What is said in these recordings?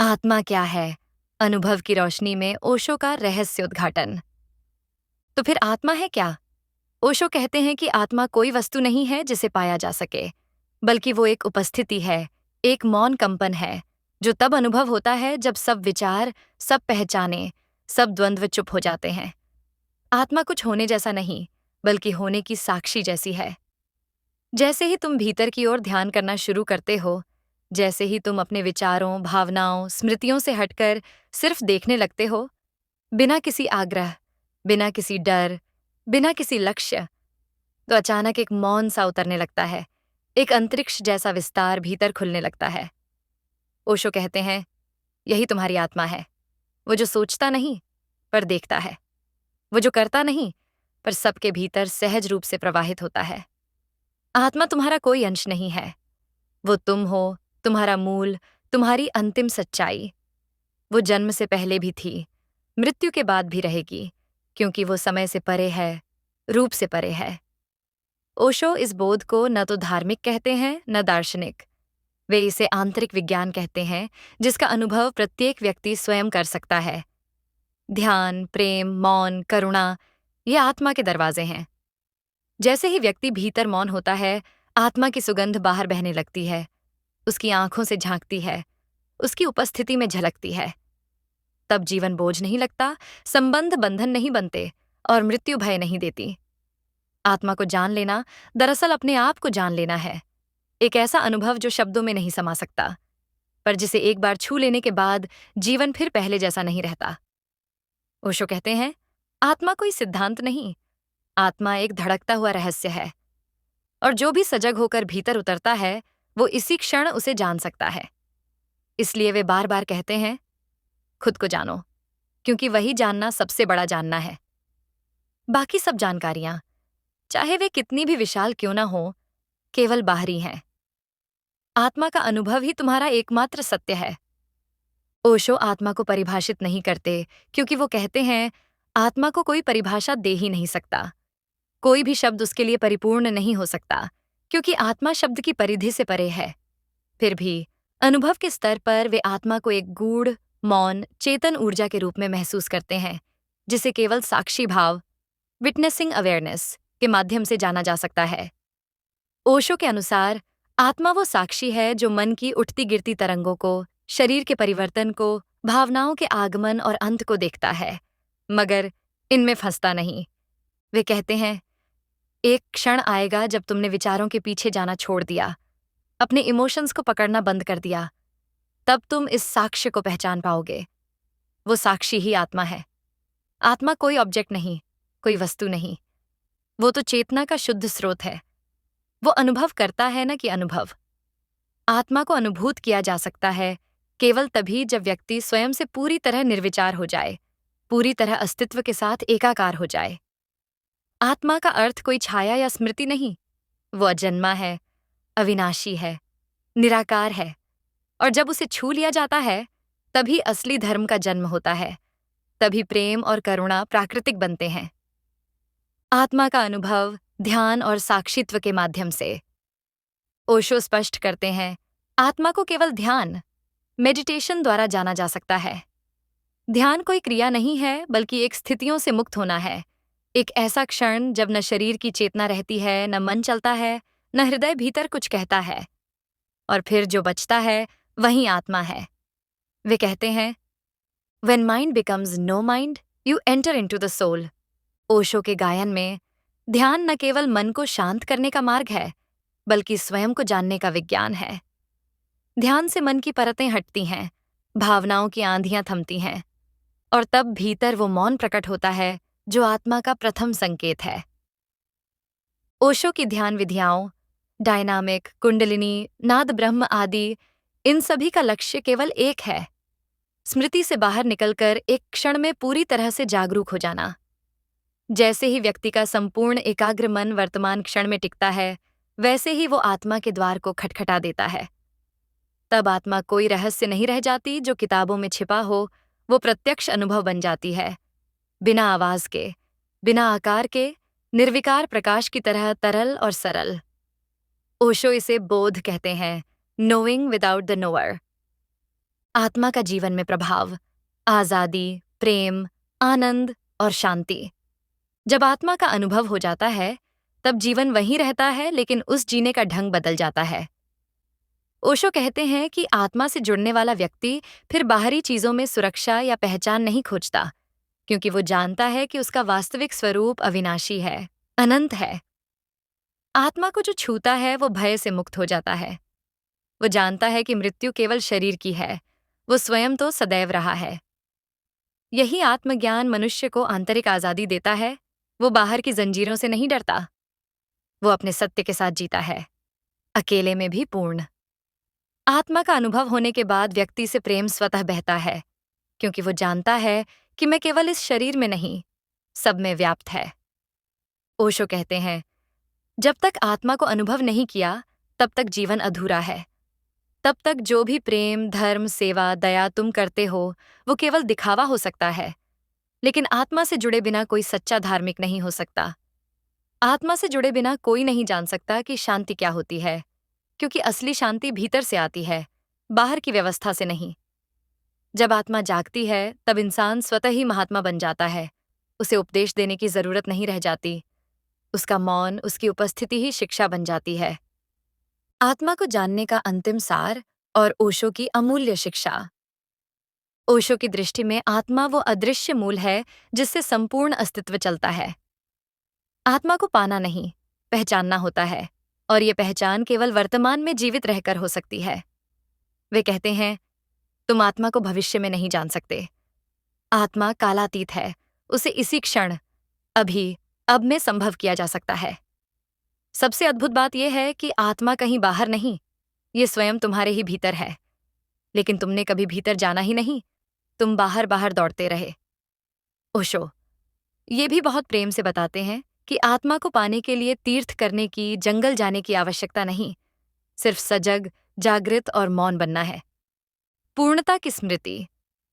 आत्मा क्या है? अनुभव की रोशनी में ओशो का रहस्य उद्घाटन। तो फिर आत्मा है क्या? ओशो कहते हैं कि आत्मा कोई वस्तु नहीं है जिसे पाया जा सके, बल्कि वो एक उपस्थिति है, एक मौन कंपन है, जो तब अनुभव होता है जब सब विचार, सब पहचाने, सब द्वंद्व चुप हो जाते हैं। आत्मा कुछ होने जैसा नहीं, बल्कि होने की साक्षी जैसी है। जैसे ही तुम भीतर की ओर ध्यान करना शुरू करते हो, जैसे ही तुम अपने विचारों, भावनाओं, स्मृतियों से हटकर सिर्फ देखने लगते हो, बिना किसी आग्रह, बिना किसी डर, बिना किसी लक्ष्य, तो अचानक एक मौन सा उतरने लगता है। एक अंतरिक्ष जैसा विस्तार भीतर खुलने लगता है। ओशो कहते हैं, यही तुम्हारी आत्मा है। वो जो सोचता नहीं, पर देखता है। वो जो करता नहीं, पर सबके भीतर सहज रूप से प्रवाहित होता है। आत्मा तुम्हारा कोई अंश नहीं है। वो तुम हो, तुम्हारा मूल, तुम्हारी अंतिम सच्चाई। वो जन्म से पहले भी थी, मृत्यु के बाद भी रहेगी, क्योंकि वो समय से परे है, रूप से परे है। ओशो इस बोध को न तो धार्मिक कहते हैं, न दार्शनिक। वे इसे आंतरिक विज्ञान कहते हैं, जिसका अनुभव प्रत्येक व्यक्ति स्वयं कर सकता है। ध्यान, प्रेम, मौन, करुणा, ये आत्मा के दरवाजे हैं। जैसे ही व्यक्ति भीतर मौन होता है, आत्मा की सुगंध बाहर बहने लगती है, उसकी आंखों से झांकती है, उसकी उपस्थिति में झलकती है। तब जीवन बोझ नहीं लगता, संबंध बंधन नहीं बनते और मृत्यु भय नहीं देती। आत्मा को जान लेना दरअसल अपने आप को जान लेना है। एक ऐसा अनुभव जो शब्दों में नहीं समा सकता, पर जिसे एक बार छू लेने के बाद जीवन फिर पहले जैसा नहीं रहता। ओशो कहते हैं, आत्मा कोई सिद्धांत नहीं, आत्मा एक धड़कता हुआ रहस्य है, और जो भी सजग होकर भीतर उतरता है, वो इसी क्षण उसे जान सकता है। इसलिए वे बार बार कहते हैं, खुद को जानो, क्योंकि वही जानना सबसे बड़ा जानना है। बाकी सब जानकारियां, चाहे वे कितनी भी विशाल क्यों ना हो, केवल बाहरी हैं। आत्मा का अनुभव ही तुम्हारा एकमात्र सत्य है। ओशो आत्मा को परिभाषित नहीं करते, क्योंकि वो कहते हैं, आत्मा को कोई परिभाषा दे ही नहीं सकता। कोई भी शब्द उसके लिए परिपूर्ण नहीं हो सकता, क्योंकि आत्मा शब्द की परिधि से परे है। फिर भी अनुभव के स्तर पर वे आत्मा को एक गूढ़, मौन, चेतन ऊर्जा के रूप में महसूस करते हैं, जिसे केवल साक्षी भाव, विटनेसिंग अवेयरनेस के माध्यम से जाना जा सकता है। ओशो के अनुसार आत्मा वो साक्षी है जो मन की उठती गिरती तरंगों को, शरीर के परिवर्तन को, भावनाओं के आगमन और अंत को देखता है, मगर इनमें फंसता नहीं। वे कहते हैं, एक क्षण आएगा जब तुमने विचारों के पीछे जाना छोड़ दिया, अपने इमोशंस को पकड़ना बंद कर दिया, तब तुम इस साक्ष्य को पहचान पाओगे। वो साक्षी ही आत्मा है। आत्मा कोई ऑब्जेक्ट नहीं, कोई वस्तु नहीं। वो तो चेतना का शुद्ध स्रोत है। वो अनुभव करता है न कि अनुभव। आत्मा को अनुभूत किया जा सकता है केवल तभी जब व्यक्ति स्वयं से पूरी तरह निर्विचार हो जाए, पूरी तरह अस्तित्व के साथ एकाकार हो जाए। आत्मा का अर्थ कोई छाया या स्मृति नहीं। वो अजन्मा है, अविनाशी है, निराकार है, और जब उसे छू लिया जाता है, तभी असली धर्म का जन्म होता है, तभी प्रेम और करुणा प्राकृतिक बनते हैं। आत्मा का अनुभव ध्यान और साक्षित्व के माध्यम से। ओशो स्पष्ट करते हैं, आत्मा को केवल ध्यान, मेडिटेशन द्वारा जाना जा सकता है। ध्यान कोई क्रिया नहीं है, बल्कि एक स्थितियों से मुक्त होना है। एक ऐसा क्षण जब न शरीर की चेतना रहती है, न मन चलता है, न हृदय भीतर कुछ कहता है, और फिर जो बचता है वही आत्मा है। वे कहते हैं, When mind becomes no mind, you enter into the soul। Osho के गायन में ध्यान न केवल मन को शांत करने का मार्ग है, बल्कि स्वयं को जानने का विज्ञान है। ध्यान से मन की परतें हटती हैं, भावनाओं की आंधियां थमती हैं, और तब भीतर वो मौन प्रकट होता है जो आत्मा का प्रथम संकेत है। ओशो की ध्यान विधियाओं, डायनामिक, कुंडलिनी, नाद ब्रह्म आदि, इन सभी का लक्ष्य केवल एक है, स्मृति से बाहर निकलकर एक क्षण में पूरी तरह से जागरूक हो जाना। जैसे ही व्यक्ति का संपूर्ण एकाग्र मन वर्तमान क्षण में टिकता है, वैसे ही वो आत्मा के द्वार को खटखटा देता है। तब आत्मा कोई रहस्य नहीं रह जाती जो किताबों में छिपा हो, वो प्रत्यक्ष अनुभव बन जाती है, बिना आवाज के, बिना आकार के, निर्विकार प्रकाश की तरह तरल और सरल। ओशो इसे बोध कहते हैं, नोइंग विदाउट द नोअर। आत्मा का जीवन में प्रभाव, आजादी, प्रेम, आनंद और शांति। जब आत्मा का अनुभव हो जाता है, तब जीवन वहीं रहता है, लेकिन उस जीने का ढंग बदल जाता है। ओशो कहते हैं कि आत्मा से जुड़ने वाला व्यक्ति फिर बाहरी चीजों में सुरक्षा या पहचान नहीं खोजता, क्योंकि वो जानता है कि उसका वास्तविक स्वरूप अविनाशी है, अनंत है। आत्मा को जो छूता है वो भय से मुक्त हो जाता है। वो जानता है कि मृत्यु केवल शरीर की है, वो स्वयं तो सदैव रहा है। यही आत्मज्ञान मनुष्य को आंतरिक आजादी देता है। वो बाहर की जंजीरों से नहीं डरता, वो अपने सत्य के साथ जीता है, अकेले में भी पूर्ण। आत्मा का अनुभव होने के बाद व्यक्ति से प्रेम स्वतः बहता है, क्योंकि वो जानता है कि मैं केवल इस शरीर में नहीं, सब में व्याप्त है। ओशो कहते हैं, जब तक आत्मा को अनुभव नहीं किया, तब तक जीवन अधूरा है। तब तक जो भी प्रेम, धर्म, सेवा, दया तुम करते हो, वो केवल दिखावा हो सकता है। लेकिन आत्मा से जुड़े बिना कोई सच्चा धार्मिक नहीं हो सकता। आत्मा से जुड़े बिना कोई नहीं जान सकता कि शांति क्या होती है, क्योंकि असली शांति भीतर से आती है, बाहर की व्यवस्था से नहीं। जब आत्मा जागती है, तब इंसान स्वतः ही महात्मा बन जाता है। उसे उपदेश देने की जरूरत नहीं रह जाती। उसका मौन, उसकी उपस्थिति ही शिक्षा बन जाती है। आत्मा को जानने का अंतिम सार और ओशो की अमूल्य शिक्षा। ओशो की दृष्टि में आत्मा वो अदृश्य मूल है जिससे संपूर्ण अस्तित्व चलता है। आत्मा को पाना नहीं, पहचानना होता है, और ये पहचान केवल वर्तमान में जीवित रहकर हो सकती है। वे कहते हैं, तुम आत्मा को भविष्य में नहीं जान सकते। आत्मा कालातीत है, उसे इसी क्षण, अभी, अब में संभव किया जा सकता है। सबसे अद्भुत बात यह है कि आत्मा कहीं बाहर नहीं, ये स्वयं तुम्हारे ही भीतर है। लेकिन तुमने कभी भीतर जाना ही नहीं, तुम बाहर बाहर दौड़ते रहे। ओशो ये भी बहुत प्रेम से बताते हैं कि आत्मा को पाने के लिए तीर्थ करने की, जंगल जाने की आवश्यकता नहीं, सिर्फ सजग, जागृत और मौन बनना है। पूर्णता की स्मृति,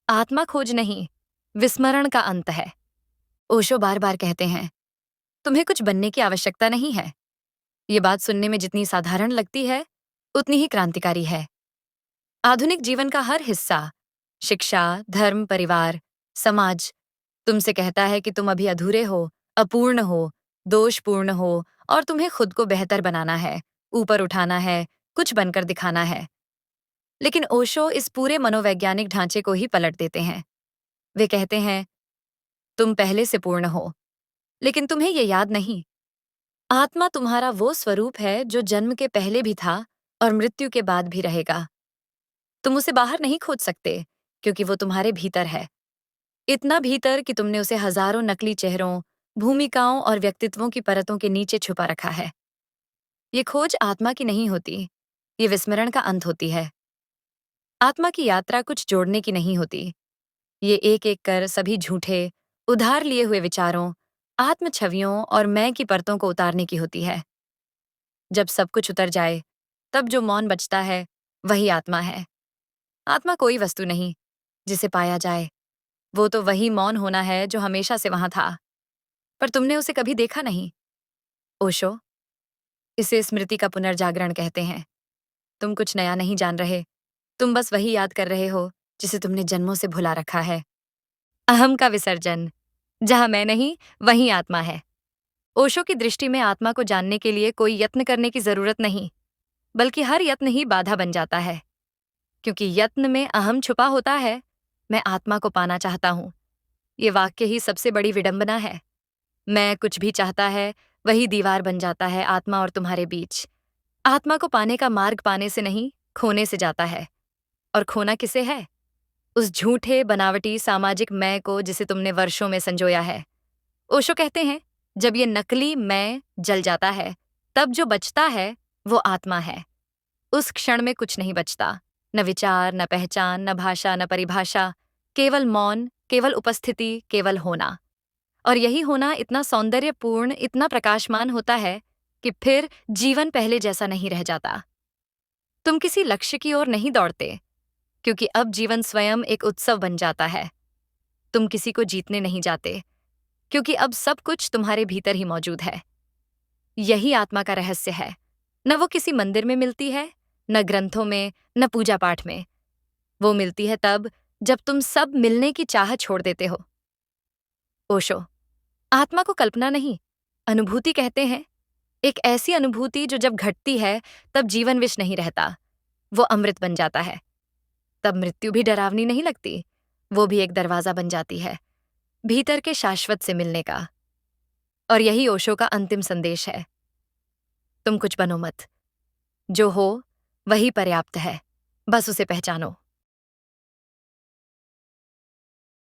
आत्मा खोज नहीं, विस्मरण का अंत है। ओशो बार बार कहते हैं, तुम्हें कुछ बनने की आवश्यकता नहीं है। ये बात सुनने में जितनी साधारण लगती है, उतनी ही क्रांतिकारी है। आधुनिक जीवन का हर हिस्सा, शिक्षा, धर्म, परिवार, समाज, तुमसे कहता है कि तुम अभी अधूरे हो, अपूर्ण हो, दोषपूर्ण हो, और तुम्हें खुद को बेहतर बनाना है, ऊपर उठाना है, कुछ बनकर दिखाना है। लेकिन ओशो इस पूरे मनोवैज्ञानिक ढांचे को ही पलट देते हैं। वे कहते हैं, तुम पहले से पूर्ण हो, लेकिन तुम्हें ये याद नहीं। आत्मा तुम्हारा वो स्वरूप है जो जन्म के पहले भी था और मृत्यु के बाद भी रहेगा। तुम उसे बाहर नहीं खोज सकते, क्योंकि वो तुम्हारे भीतर है। इतना भीतर कि तुमने उसे हजारों नकली चेहरों, भूमिकाओं और व्यक्तित्वों की परतों के नीचे छुपा रखा है। ये खोज आत्मा की नहीं होती, ये विस्मरण का अंत होती है। आत्मा की यात्रा कुछ जोड़ने की नहीं होती, ये एक एक कर सभी झूठे, उधार लिए हुए विचारों, आत्म छवियों और मैं की परतों को उतारने की होती है। जब सब कुछ उतर जाए, तब जो मौन बचता है, वही आत्मा है। आत्मा कोई वस्तु नहीं, जिसे पाया जाए। वो तो वही मौन होना है जो हमेशा से वहां था, पर तुमने उसे कभी देखा नहीं। ओशो इसे स्मृति का पुनर्जागरण कहते हैं। तुम कुछ नया नहीं जान रहे, तुम बस वही याद कर रहे हो जिसे तुमने जन्मों से भुला रखा है। अहम का विसर्जन, जहां मैं नहीं, वहीं आत्मा है। ओशो की दृष्टि में आत्मा को जानने के लिए कोई यत्न करने की जरूरत नहीं, बल्कि हर यत्न ही बाधा बन जाता है, क्योंकि यत्न में अहम छुपा होता है। मैं आत्मा को पाना चाहता हूं, ये वाक्य ही सबसे बड़ी विडंबना है। मैं कुछ भी चाहता है, वही दीवार बन जाता है आत्मा और तुम्हारे बीच। आत्मा को पाने का मार्ग पाने से नहीं, खोने से जाता है। और खोना किसे है? उस झूठे, बनावटी सामाजिक मैं को जिसे तुमने वर्षों में संजोया है। ओशो कहते हैं, जब ये नकली मैं जल जाता है, तब जो बचता है वो आत्मा है। उस क्षण में कुछ नहीं बचता, न विचार, न पहचान, न भाषा, न परिभाषा, केवल मौन, केवल उपस्थिति, केवल होना। और यही होना इतना सौंदर्यपूर्ण, इतना प्रकाशमान होता है कि फिर जीवन पहले जैसा नहीं रह जाता। तुम किसी लक्ष्य की ओर नहीं दौड़ते, क्योंकि अब जीवन स्वयं एक उत्सव बन जाता है। तुम किसी को जीतने नहीं जाते, क्योंकि अब सब कुछ तुम्हारे भीतर ही मौजूद है। यही आत्मा का रहस्य है। न वो किसी मंदिर में मिलती है, न ग्रंथों में, न पूजा पाठ में। वो मिलती है तब जब तुम सब मिलने की चाह छोड़ देते हो। ओशो, आत्मा को कल्पना नहीं, अनुभूति कहते हैं। एक ऐसी अनुभूति जो जब घटती है तब जीवन विष नहीं रहता, वो अमृत बन जाता है। तब मृत्यु भी डरावनी नहीं लगती, वो भी एक दरवाजा बन जाती है भीतर के शाश्वत से मिलने का। और यही ओशो का अंतिम संदेश है। तुम कुछ बनो मत, जो हो वही पर्याप्त है, बस उसे पहचानो।